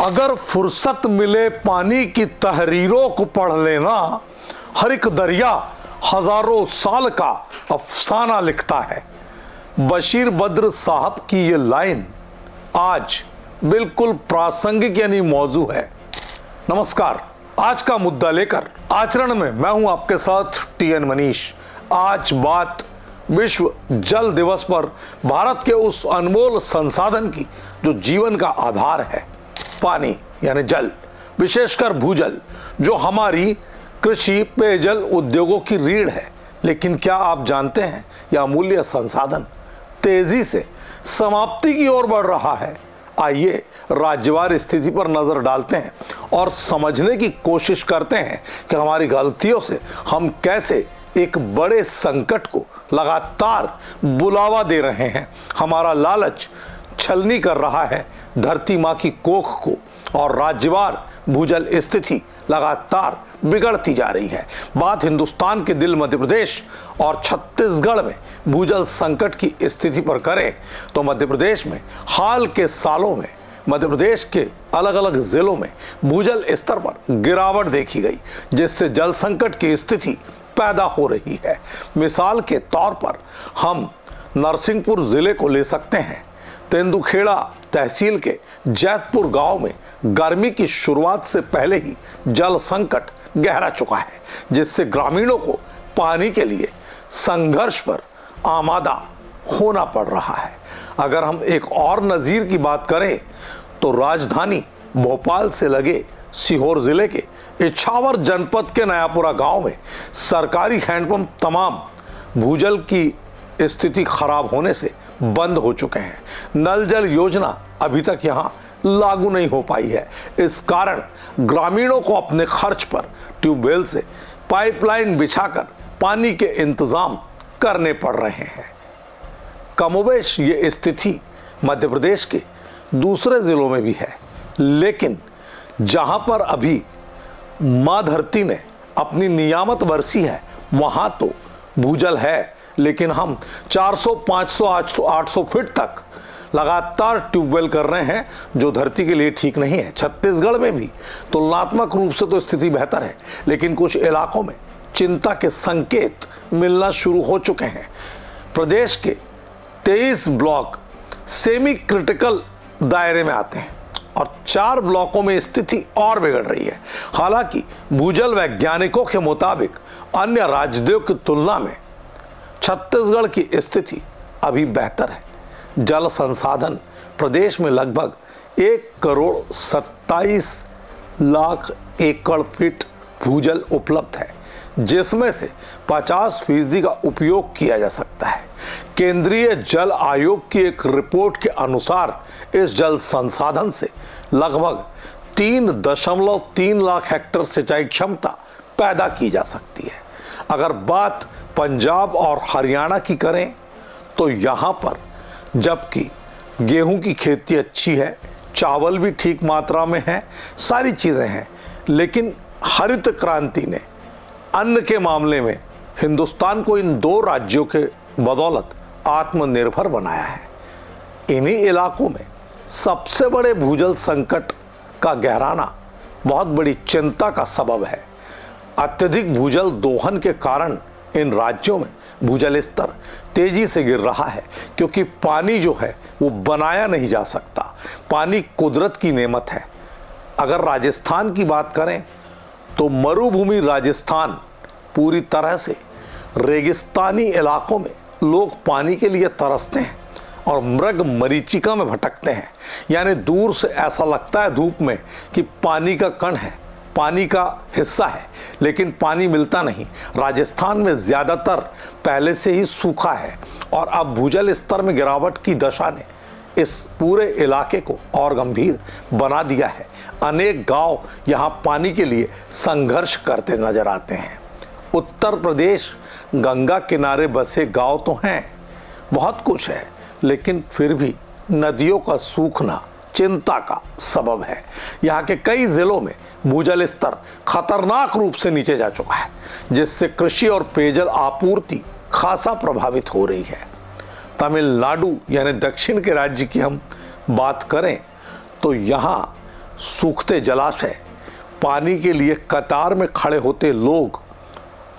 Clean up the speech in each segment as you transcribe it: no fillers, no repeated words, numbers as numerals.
अगर फुर्सत मिले पानी की तहरीरों को पढ़ लेना, हर एक दरिया हजारों साल का अफसाना लिखता है। बशीर बद्र साहब की ये लाइन आज बिल्कुल प्रासंगिक यानी मौजू है। नमस्कार, आज का मुद्दा लेकर आचरण में मैं हूं आपके साथ TN मनीष। आज बात विश्व जल दिवस पर भारत के उस अनमोल संसाधन की जो जीवन का आधार है, पानी यानी जल, विशेषकर भूजल, जो हमारी कृषि पेयजल उद्योगों की रीढ़ है। लेकिन क्या आप जानते हैं यह अमूल्य संसाधन तेजी से समाप्ति की ओर बढ़ रहा है। आइए राज्यवार स्थिति पर नजर डालते हैं और समझने की कोशिश करते हैं कि हमारी गलतियों से हम कैसे एक बड़े संकट को लगातार बुलावा दे रहे हैं। हमारा लालच छलनी कर रहा है धरती माँ की कोख को, और राज्यवार भूजल स्थिति लगातार बिगड़ती जा रही है। बात हिंदुस्तान के दिल मध्य प्रदेश और छत्तीसगढ़ में भूजल संकट की स्थिति पर करें तो मध्य प्रदेश में हाल के सालों में मध्य प्रदेश के अलग अलग जिलों में भूजल स्तर पर गिरावट देखी गई, जिससे जल संकट की स्थिति पैदा हो रही है। मिसाल के तौर पर हम नरसिंहपुर जिले को ले सकते हैं। तेंदुखेड़ा तहसील के जैतपुर गांव में गर्मी की शुरुआत से पहले ही जल संकट गहरा चुका है, जिससे ग्रामीणों को पानी के लिए संघर्ष पर आमादा होना पड़ रहा है। अगर हम एक और नज़ीर की बात करें तो राजधानी भोपाल से लगे सीहोर जिले के इछावर जनपद के नयापुरा गांव में सरकारी हैंडपंप तमाम भूजल की स्थिति खराब होने से बंद हो चुके हैं। नल जल योजना अभी तक यहां लागू नहीं हो पाई है। इस कारण ग्रामीणों को अपने खर्च पर ट्यूबवेल से पाइपलाइन बिछाकर पानी के इंतजाम करने पड़ रहे हैं। कमोबेश ये स्थिति मध्य प्रदेश के दूसरे जिलों में भी है, लेकिन जहां पर अभी माँ धरती ने अपनी नियामत बरसी है वहां तो भूजल है, लेकिन हम 400, 500, 800 फीट तक लगातार ट्यूबवेल कर रहे हैं, जो धरती के लिए ठीक नहीं है। छत्तीसगढ़ में भी तुलनात्मक रूप से तो स्थिति बेहतर है, लेकिन कुछ इलाकों में चिंता के संकेत मिलना शुरू हो चुके हैं। प्रदेश के 23 ब्लॉक सेमी क्रिटिकल दायरे में आते हैं और 4 ब्लॉकों में स्थिति और बिगड़ रही है। हालांकि भूजल वैज्ञानिकों के मुताबिक अन्य राज्यों की तुलना में छत्तीसगढ़ की स्थिति अभी बेहतर है। जल संसाधन प्रदेश में लगभग 1,27,00,000 एकड़ फीट भूजल उपलब्ध है, जिसमें से 50% का उपयोग किया जा सकता है। केंद्रीय जल आयोग की एक रिपोर्ट के अनुसार इस जल संसाधन से लगभग 3.3 लाख हेक्टेयर सिंचाई क्षमता पैदा की जा सकती है। अगर बात पंजाब और हरियाणा की करें तो यहाँ पर जबकि गेहूं की खेती अच्छी है, चावल भी ठीक मात्रा में है, सारी चीज़ें हैं, लेकिन हरित क्रांति ने अन्न के मामले में हिंदुस्तान को इन 2 राज्यों के बदौलत आत्मनिर्भर बनाया है। इन्हीं इलाकों में सबसे बड़े भूजल संकट का गहराना बहुत बड़ी चिंता का सबब है। अत्यधिक भूजल दोहन के कारण इन राज्यों में भूजल स्तर तेजी से गिर रहा है, क्योंकि पानी जो है वो बनाया नहीं जा सकता। पानी कुदरत की नेमत है। अगर राजस्थान की बात करें तो मरुभूमि राजस्थान पूरी तरह से रेगिस्तानी इलाकों में लोग पानी के लिए तरसते हैं और मृग मरीचिका में भटकते हैं। यानी दूर से ऐसा लगता है धूप में कि पानी का कण है, पानी का हिस्सा है, लेकिन पानी मिलता नहीं। राजस्थान में ज़्यादातर पहले से ही सूखा है और अब भूजल स्तर में गिरावट की दशा ने इस पूरे इलाके को और गंभीर बना दिया है। अनेक गांव यहां पानी के लिए संघर्ष करते नजर आते हैं। उत्तर प्रदेश गंगा किनारे बसे गांव तो हैं, बहुत कुछ है, लेकिन फिर भी नदियों का सूखना चिंता का सबब है। यहाँ के कई जिलों में भूजल स्तर खतरनाक रूप से नीचे जा चुका है, जिससे कृषि और पेयजल आपूर्ति खासा प्रभावित हो रही है। तमिलनाडु यानी दक्षिण के राज्य की हम बात करें तो यहाँ सूखते जलाशय, पानी के लिए कतार में खड़े होते लोग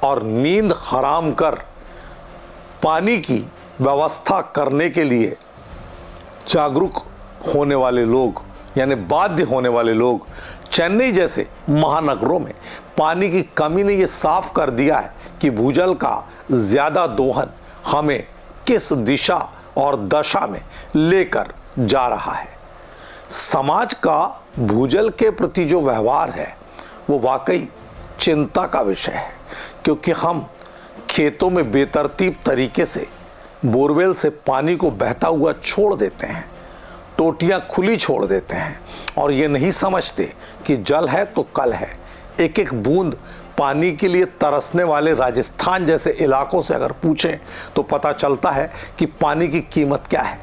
और नींद हराम कर पानी की व्यवस्था करने के लिए जागरूक होने वाले लोग, यानी बाध्य होने वाले लोग, चेन्नई जैसे महानगरों में पानी की कमी ने ये साफ कर दिया है कि भूजल का ज़्यादा दोहन हमें किस दिशा और दशा में लेकर जा रहा है। समाज का भूजल के प्रति जो व्यवहार है वो वाकई चिंता का विषय है, क्योंकि हम खेतों में बेतरतीब तरीके से बोरवेल से पानी को बहता हुआ छोड़ देते हैं, टोटियां खुली छोड़ देते हैं और ये नहीं समझते कि जल है तो कल है। एक एक बूंद पानी के लिए तरसने वाले राजस्थान जैसे इलाकों से अगर पूछें तो पता चलता है कि पानी की कीमत क्या है।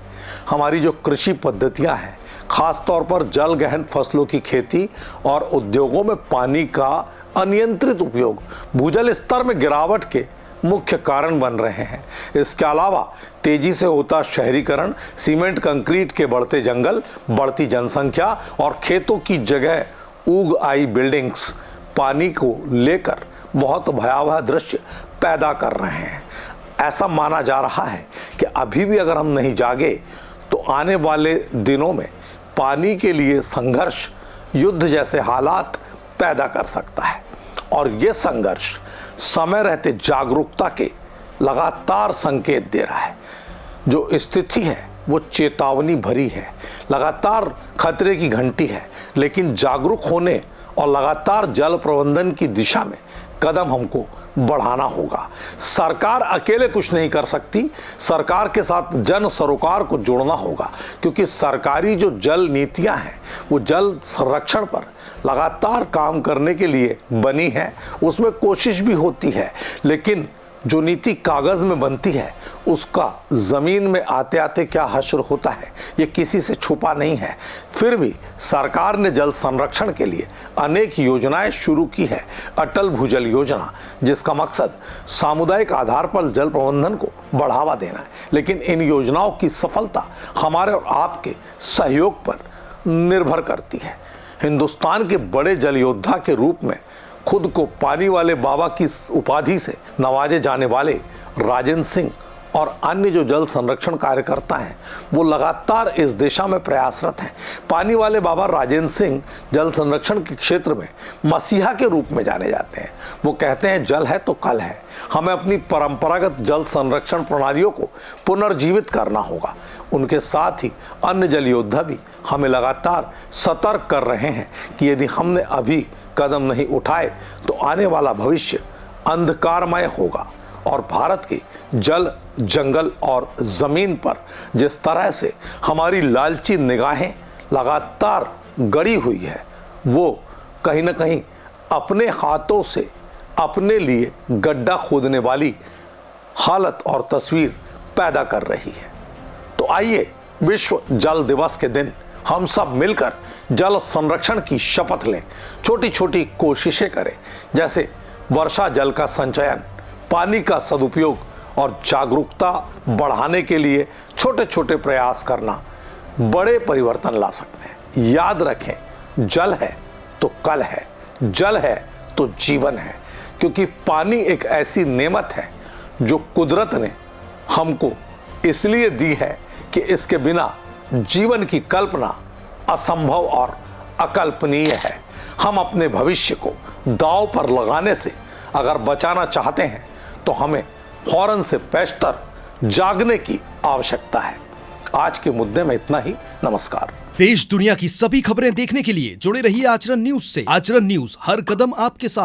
हमारी जो कृषि पद्धतियां हैं, खास तौर पर जल गहन फसलों की खेती और उद्योगों में पानी का अनियंत्रित उपयोग भूजल स्तर में गिरावट के मुख्य कारण बन रहे हैं। इसके अलावा तेजी से होता शहरीकरण, सीमेंट कंक्रीट के बढ़ते जंगल, बढ़ती जनसंख्या और खेतों की जगह उग आई बिल्डिंग्स पानी को लेकर बहुत भयावह दृश्य पैदा कर रहे हैं। ऐसा माना जा रहा है कि अभी भी अगर हम नहीं जागे तो आने वाले दिनों में पानी के लिए संघर्ष युद्ध जैसे हालात पैदा कर सकता है और ये संघर्ष समय रहते जागरूकता के लगातार संकेत दे रहा है। जो स्थिति है वो चेतावनी भरी है, लगातार खतरे की घंटी है, लेकिन जागरूक होने और लगातार जल प्रबंधन की दिशा में कदम हमको बढ़ाना होगा। सरकार अकेले कुछ नहीं कर सकती, सरकार के साथ जन सरोकार को जोड़ना होगा, क्योंकि सरकारी जो जल नीतियां हैं वो जल संरक्षण पर लगातार काम करने के लिए बनी है। उसमें कोशिश भी होती है, लेकिन जो नीति कागज़ में बनती है उसका ज़मीन में आते आते क्या हश्र होता है ये किसी से छुपा नहीं है। फिर भी सरकार ने जल संरक्षण के लिए अनेक योजनाएं शुरू की है। अटल भूजल योजना, जिसका मकसद सामुदायिक आधार पर जल प्रबंधन को बढ़ावा देना है, लेकिन इन योजनाओं की सफलता हमारे और आपके सहयोग पर निर्भर करती है। हिंदुस्तान के बड़े जल योद्धा के रूप में खुद को पानी वाले बाबा की उपाधि से नवाजे जाने वाले राजेंद्र सिंह और अन्य जो जल संरक्षण कार्यकर्ता हैं वो लगातार इस दिशा में प्रयासरत हैं। पानी वाले बाबा राजेंद्र सिंह जल संरक्षण के क्षेत्र में मसीहा के रूप में जाने जाते हैं। वो कहते हैं जल है तो कल है, हमें अपनी परंपरागत जल संरक्षण प्रणालियों को पुनर्जीवित करना होगा। उनके साथ ही अन्य जल योद्धा भी हमें लगातार सतर्क कर रहे हैं कि यदि हमने अभी कदम नहीं उठाए तो आने वाला भविष्य अंधकारमय होगा और भारत की जल, जंगल और ज़मीन पर जिस तरह से हमारी लालची निगाहें लगातार गड़ी हुई है वो कहीं ना कहीं अपने हाथों से अपने लिए गड्ढा खोदने वाली हालत और तस्वीर पैदा कर रही है। तो आइए विश्व जल दिवस के दिन हम सब मिलकर जल संरक्षण की शपथ लें, छोटी छोटी कोशिशें करें, जैसे वर्षा जल का संचयन, पानी का सदुपयोग और जागरूकता बढ़ाने के लिए छोटे छोटे प्रयास करना बड़े परिवर्तन ला सकते हैं। याद रखें, जल है तो कल है, जल है तो जीवन है, क्योंकि पानी एक ऐसी नेमत है जो कुदरत ने हमको इसलिए दी है कि इसके बिना जीवन की कल्पना असंभव और अकल्पनीय है। हम अपने भविष्य को दांव पर लगाने से अगर बचाना चाहते हैं तो हमें फौरन से पेशतर जागने की आवश्यकता है। आज के मुद्दे में इतना ही। नमस्कार। देश दुनिया की सभी खबरें देखने के लिए जुड़े रहिए आचरण न्यूज से। आचरण न्यूज, हर कदम आपके साथ।